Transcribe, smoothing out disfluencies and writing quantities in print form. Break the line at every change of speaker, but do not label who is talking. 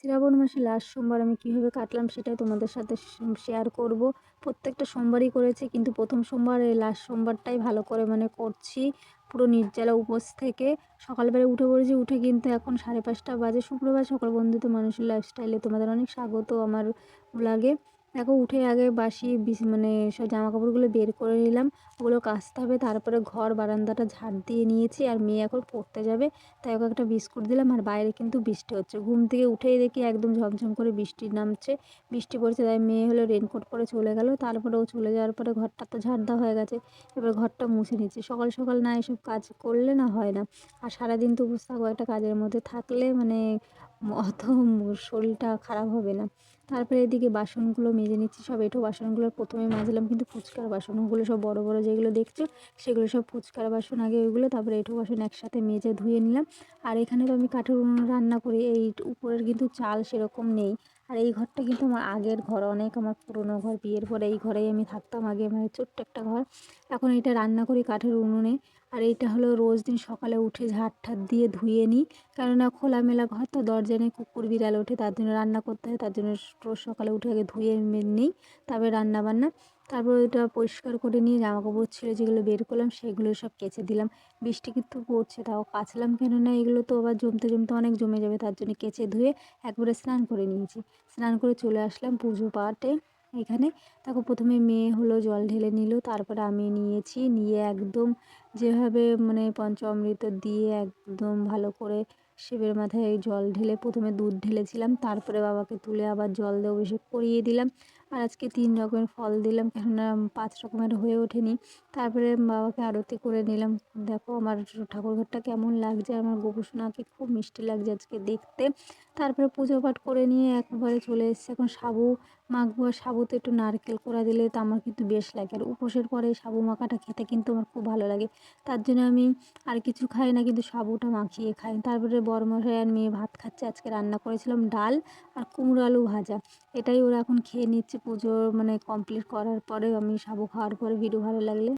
শ্রাবণ মাসে লাস্ট সোমবার আমি কীভাবে কাটলাম সেটাই তোমাদের সাথে শেয়ার করব। প্রত্যেকটা সোমবারই করেছি, কিন্তু প্রথম সোমবার এই লাস্ট সোমবারটাই ভালো করে করছি, পুরো নির্জলা উপোস থেকে। সকালবেলা উঠে পড়েছি, উঠে কিন্তু এখন 5:30 বাজে। শুক্রবার সকাল বন্ধু তো মানুষের লাইফস্টাইলে তোমাদের অনেক স্বাগত আমার ব্লগে। দেখো, উঠে আগে বাসি সব জামা কাপড়গুলো বের করে নিলাম, ওগুলো কাচতে হবে। তারপরে ঘর বারান্দাটা ঝাড় দিয়ে নিয়েছি, আর মেয়ে এখন পড়তে যাবে, তাই ওকে একটা বিস্কুট দিলাম। আর বাইরে কিন্তু বৃষ্টি হচ্ছে, ঘুম থেকে উঠেই দেখি একদম ঝমঝম করে বৃষ্টি নামছে, বৃষ্টি পড়ছে। তাই মেয়ে হলো রেনকোট পরে চলে গেল। তারপরে ও চলে যাওয়ার পরে ঘরটা তো ঝাড় দেওয়া হয়ে গেছে, এবার ঘরটা মুছে নিচ্ছি। সকাল সকাল না এসব কাজ করলে না হয় না। আর সারাদিন তো বুঝতে থাকবো, একটা কাজের মধ্যে থাকলে অত শরীরটা খারাপ হবে না। তারপরে এদিকে বাসনগুলো মেজে নিচ্ছি, সব এঁঠো বাসনগুলো প্রথমে মাজলাম, কিন্তু ফুচকার বাসন, ওগুলো সব বড় বড় যেগুলো দেখছো সেগুলো সব ফুচকার বাসন আগে, ওইগুলো তারপরে এঁঠো বাসন একসাথে মেজে ধুয়ে নিলাম। আর এখানে তো আমি কাঠের উনুনে রান্না করি, এই উপরের কিন্তু চাল সেরকম নেই। আর এই ঘরটা কিন্তু আমার আগের ঘর, অনেক আমার পুরনো ঘর, বিয়ের পরে এই ঘরেই আমি থাকতাম আগে, ছোট্ট একটা ঘর। এখন এটা রান্না করি কাঠের উনুনে। আর এইটা হলো রোজ দিন সকালে উঠে ঝাড় ঠাড় দিয়ে ধুয়ে নিই, কেননা খোলামেলা ঘর তো, দরজা নেই, কুকুর বিড়াল ওঠে, তার জন্য রান্না করতে হয়। তার জন্য রোজ সকালে উঠে আগে ধুয়ে নিই, তারপরে রান্না বান্না। তারপর ওইটা পরিষ্কার করে নিয়ে জামা কাপড় ছিল যেগুলো বের করলাম সেগুলো সব কেচে দিলাম। বৃষ্টি কিন্তু পড়ছে, তাও কাচলাম, কেননা এগুলো তো আবার জমতে জমতে অনেক জমে যাবে, তার জন্য কেচে ধুয়ে একবারে স্নান করে নিয়েছি। স্নান করে চলে আসলাম পুজো পাঠে এখানে। দেখো, প্রথমে মেয়ে হলো জল ঢেলে নিল, তারপরে আমি নিয়েছি, নিয়ে একদম যেভাবে পঞ্চামৃত দিয়ে একদম ভালো করে শিবের মাথায় জল ঢেলে, প্রথমে দুধ ঢেলেছিলাম, তারপরে বাবাকে তুলে আবার জল দিয়ে অভিষেক করিয়ে দিলাম। আর আজকে 3 রকমের ফল দিলাম, কেননা 5 রকমের হয়ে ওঠেনি। তারপরে বাবাকে আরতি করে নিলাম। দেখো আমার ঠাকুরঘরটা কেমন লাগছে, আমার গোপুসোনাকে খুব মিষ্টি লাগছে আজকে দেখতে। তারপরে পুজো পাঠ করে নিয়ে একবারে চলে এসেছি, এখন সাবু মাখবো। আর সাবুতে একটু নারকেল কোড়া দিলে তো আমার কিন্তু বেশ লাগে, আর উপোসের পরে সাবু মাখাটা খেতে কিন্তু আমার খুব ভালো লাগে। তার জন্য আমি আর কিছু খাই না, কিন্তু সাবুটা মাখিয়ে খাই। তারপরে বড়মশাই আর মেয়ে ভাত খাচ্ছে, আজকে রান্না করেছিলাম ডাল আর কুমড়ো আলু ভাজা, এটাই ওরা এখন খেয়ে নিচ্ছে পুজো কমপ্লিট করার পরে। আমি সাবু খাওয়ার পরে ভিডিও ভালো লাগলে